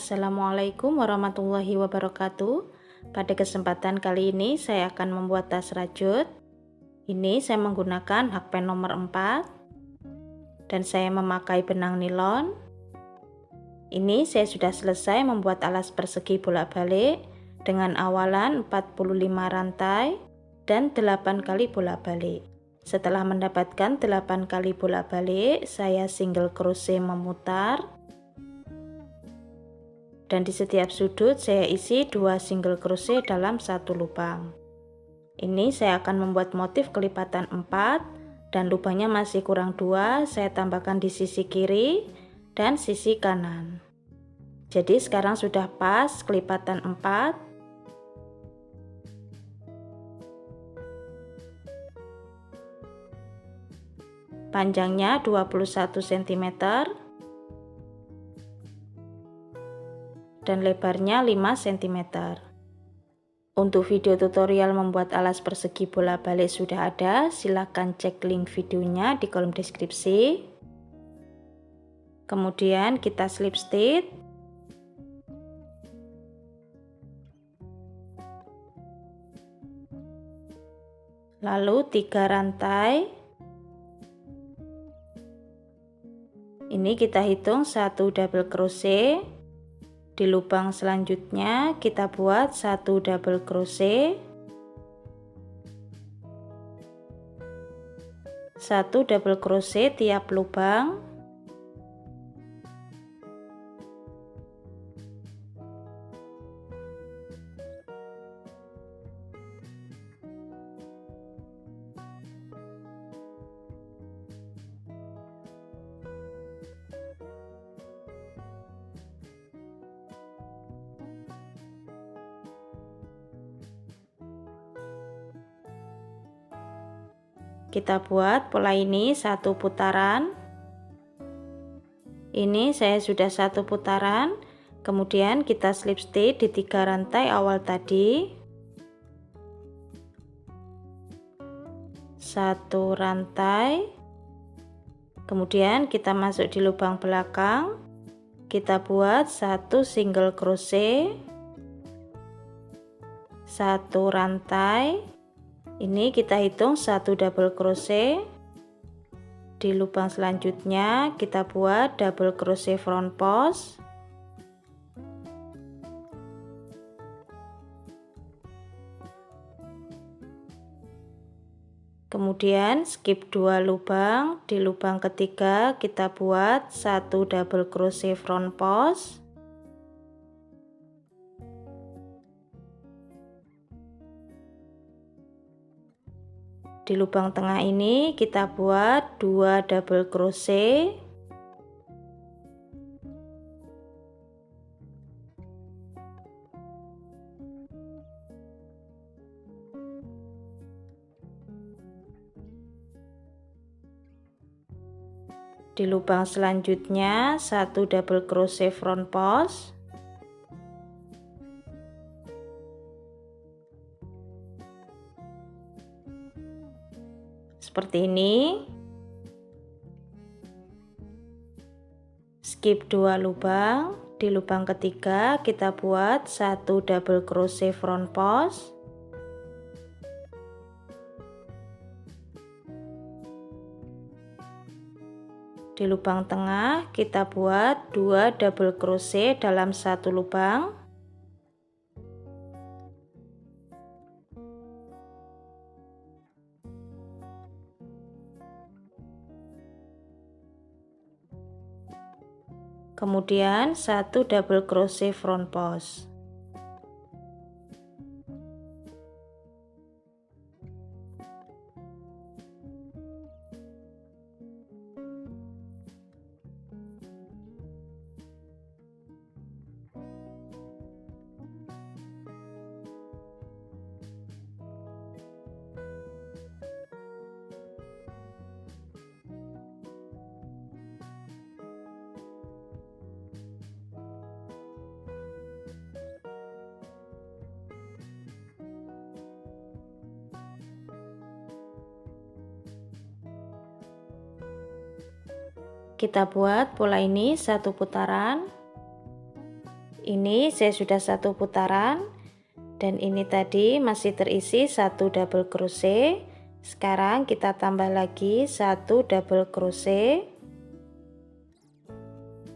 Assalamualaikum warahmatullahi wabarakatuh. Pada kesempatan kali ini saya akan membuat tas rajut. Ini saya menggunakan hakpen nomor 4 dan saya memakai benang nilon. Ini saya sudah selesai membuat alas persegi bolak-balik dengan awalan 45 rantai dan 8 kali bolak-balik. Setelah mendapatkan 8 kali bolak-balik, saya single crochet memutar. Dan di setiap sudut saya isi 2 single crochet dalam satu lubang. Ini saya akan membuat motif kelipatan 4 dan lubangnya masih kurang 2, saya tambahkan di sisi kiri dan sisi kanan. Jadi sekarang sudah pas kelipatan 4. Panjangnya 21 cm. Dan lebarnya 5 cm. Untuk video tutorial membuat alas persegi bolak-balik sudah ada, silahkan cek link videonya di kolom deskripsi. Kemudian kita slip stitch. Lalu 3 rantai. Ini kita hitung 1 double crochet. Di lubang selanjutnya kita buat 1 double crochet, 1 double crochet tiap lubang. Kita buat pola ini 1 putaran. Ini saya sudah 1 putaran. Kemudian kita slip stitch di 3 rantai awal tadi. 1 rantai. Kemudian kita masuk di lubang belakang. Kita buat 1 single crochet. 1 rantai. Ini kita hitung 1 double crochet. Di lubang selanjutnya kita buat double crochet front post. Kemudian skip 2 lubang. Di lubang ketiga kita buat 1 double crochet front post. Di lubang tengah ini kita buat 2 double crochet. Di lubang selanjutnya 1 double crochet front post. Seperti ini. Skip 2 lubang. Di lubang ketiga kita buat 1 double crochet front post. Di lubang tengah kita buat 2 double crochet dalam satu lubang. Kemudian 1 double crochet front post. Kita buat pola ini 1 putaran. Ini saya sudah satu putaran dan ini tadi masih terisi satu double crochet. Sekarang kita tambah lagi satu double crochet.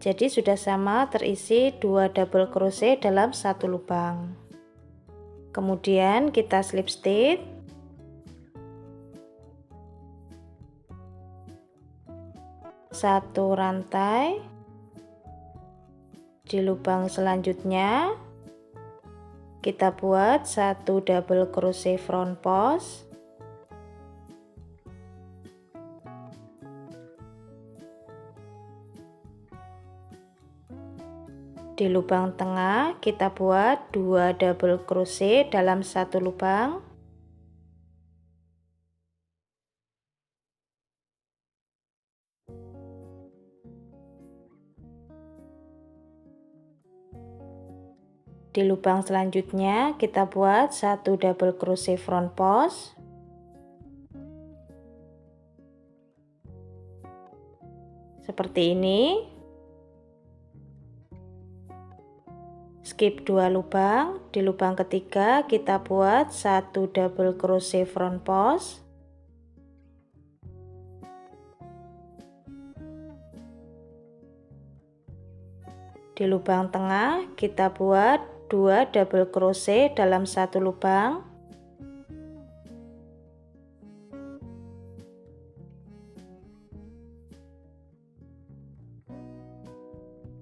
Jadi sudah sama terisi 2 double crochet dalam satu lubang. Kemudian kita slip stitch. Satu rantai. Di lubang selanjutnya kita buat satu double crochet front post. Di lubang tengah kita buat 2 double crochet dalam satu lubang. Di lubang selanjutnya kita buat satu double crochet front post. Seperti ini. Skip 2 lubang. Di lubang ketiga kita buat satu double crochet front post. Di lubang tengah kita buat 2 double crochet dalam satu lubang.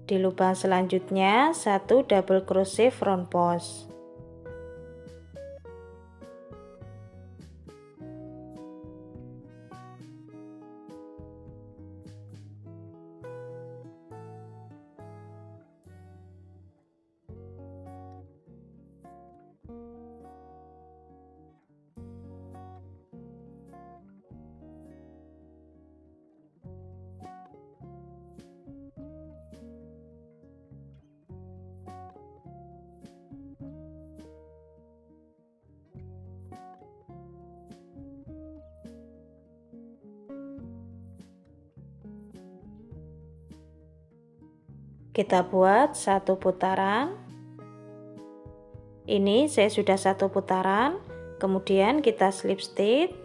Di lubang selanjutnya satu double crochet front post. Kita buat satu putaran. Ini saya sudah satu putaran, kemudian kita slip stitch.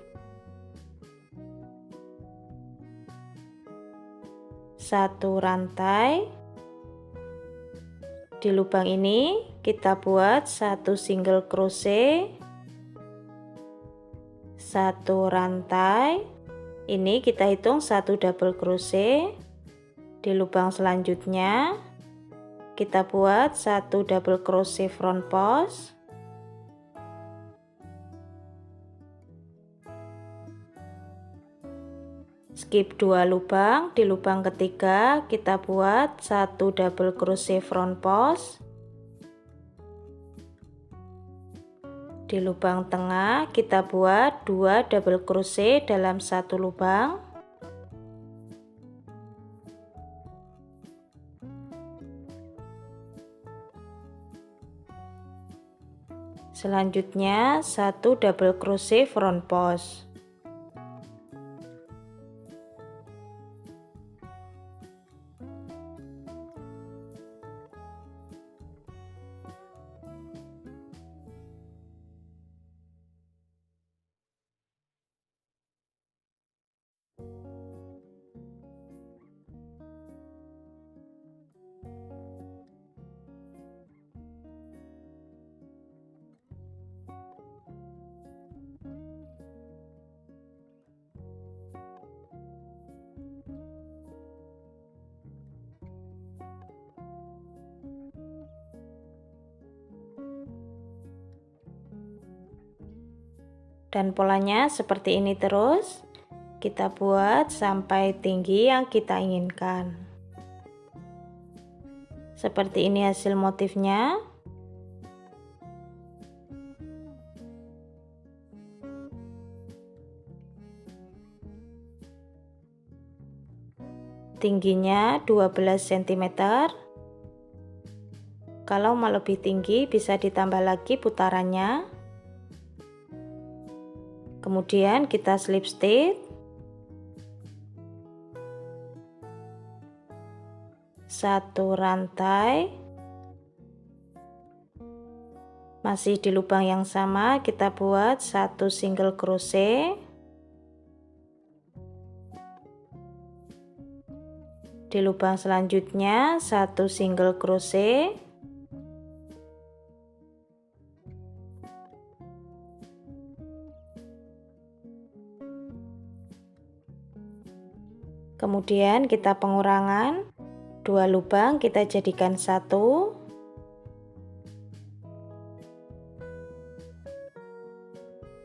Satu rantai. Di lubang ini kita buat satu single crochet. Satu rantai. Ini kita hitung satu double crochet. Di lubang selanjutnya kita buat satu double crochet front post. Skip 2 lubang. Di lubang ketiga kita buat satu double crochet front post. Di lubang tengah kita buat 2 double crochet dalam satu lubang. Selanjutnya satu double crochet front post. Dan polanya seperti ini terus kita buat sampai tinggi yang kita inginkan. Seperti ini hasil motifnya. Tingginya 12 cm. Kalau mau lebih tinggi bisa ditambah lagi putarannya. Kemudian kita slip stitch. Satu rantai. Masih di lubang yang sama kita buat 1 single crochet. Di lubang selanjutnya 1 single crochet. Kemudian kita pengurangan 2 lubang kita jadikan 1.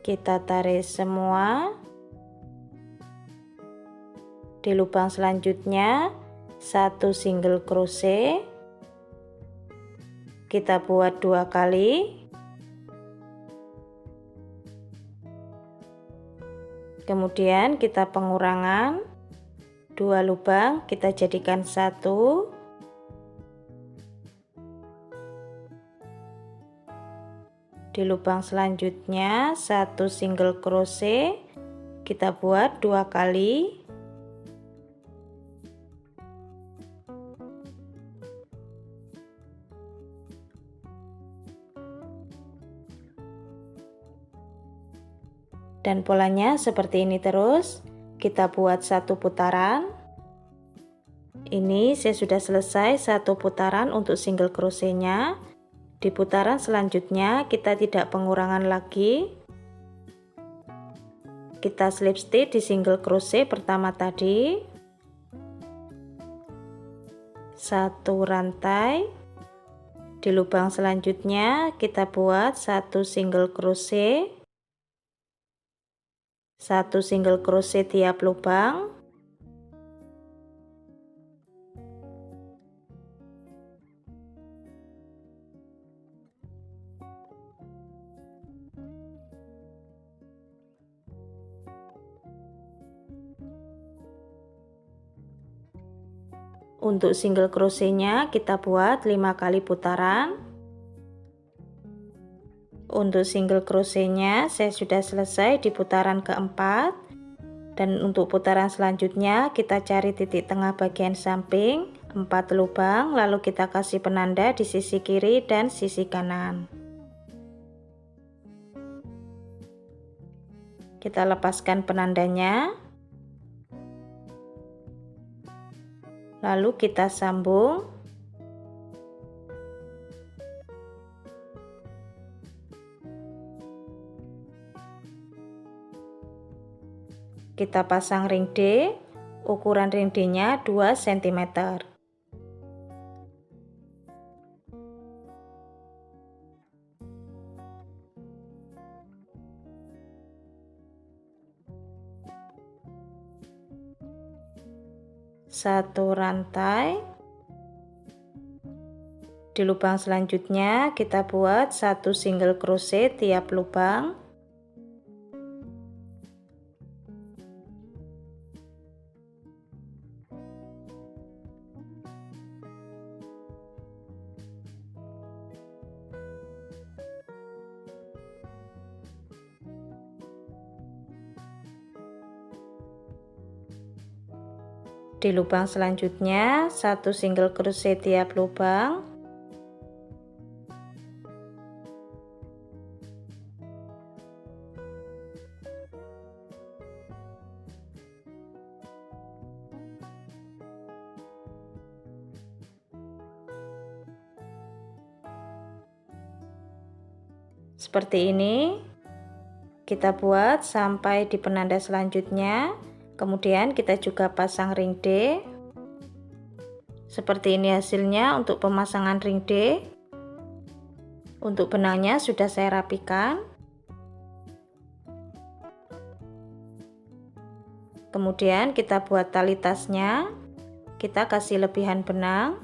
Kita tarik semua. Di lubang selanjutnya 1 single crochet. Kita buat 2 kali. Kemudian kita pengurangan 2 lubang kita jadikan 1. Di lubang selanjutnya 1 single crochet kita buat 2 kali. Dan polanya seperti ini terus, kita buat 1 putaran. Ini saya sudah selesai 1 putaran untuk single crochetnya. Di putaran selanjutnya kita tidak pengurangan lagi. Kita slip stitch di single crochet pertama tadi. 1 rantai. Di lubang selanjutnya kita buat 1 single crochet. 1 single crochet tiap lubang. Untuk single crochetnya kita buat 5 kali putaran. Untuk single crochetnya saya sudah selesai di putaran keempat. Dan untuk putaran selanjutnya kita cari titik tengah bagian samping 4 lubang, lalu kita kasih penanda di sisi kiri dan sisi kanan. Kita lepaskan penandanya. Lalu kita sambung. Kita pasang ring D, ukuran ring D-nya 2 cm. Satu rantai. Di lubang selanjutnya kita buat 1 single crochet tiap lubang. Di lubang selanjutnya 1 single crochet tiap lubang. Seperti ini kita buat sampai di penanda selanjutnya. Kemudian kita juga pasang ring D. Seperti ini hasilnya untuk pemasangan ring D. Untuk benangnya sudah saya rapikan. Kemudian kita buat tali tasnya. Kita kasih lebihan benang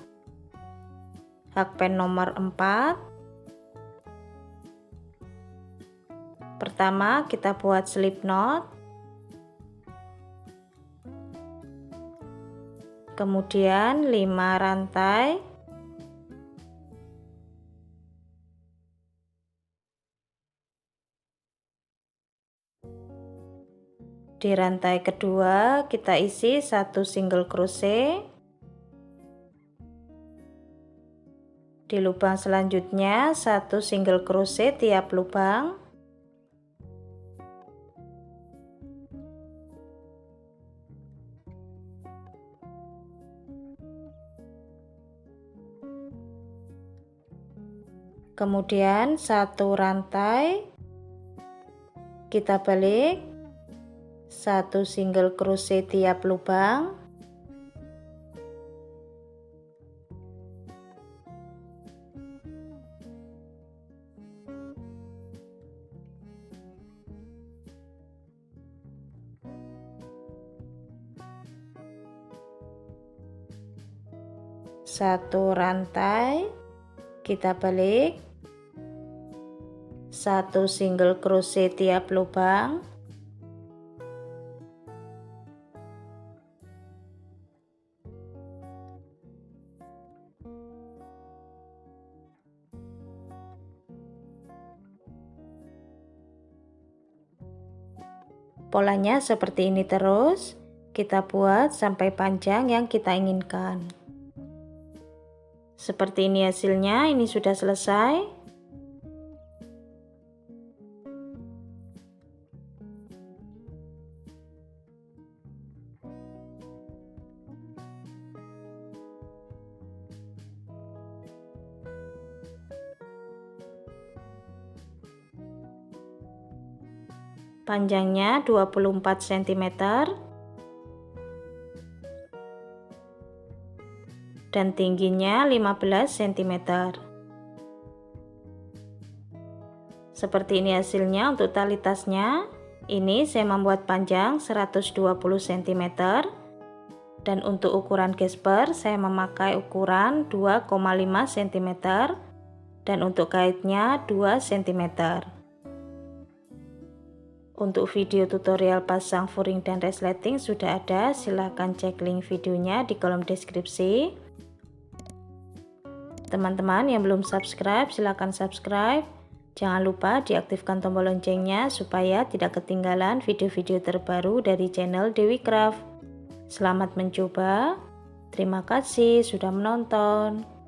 hakpen nomor 4. Pertama kita buat slip knot. Kemudian 5 rantai. Di rantai kedua kita isi 1 single crochet. Di lubang selanjutnya 1 single crochet tiap lubang. Kemudian 1 rantai kita balik, 1 single crochet tiap lubang. Satu rantai kita balik, 1 single crochet tiap lubang. Polanya seperti ini terus, kita buat sampai panjang yang kita inginkan. Seperti ini hasilnya, ini sudah selesai. Panjangnya 24 cm dan tingginya 15 cm. Seperti ini hasilnya untuk tali tasnya. Ini saya membuat panjang 120 cm dan untuk ukuran gesper saya memakai ukuran 2,5 cm dan untuk kaitnya 2 cm. Untuk video tutorial pasang furing dan resleting sudah ada, silahkan cek link videonya di kolom deskripsi. Teman-teman yang belum subscribe silahkan subscribe. Jangan lupa diaktifkan tombol loncengnya supaya tidak ketinggalan video-video terbaru dari channel Dewi Craft. Selamat mencoba. Terima kasih sudah menonton.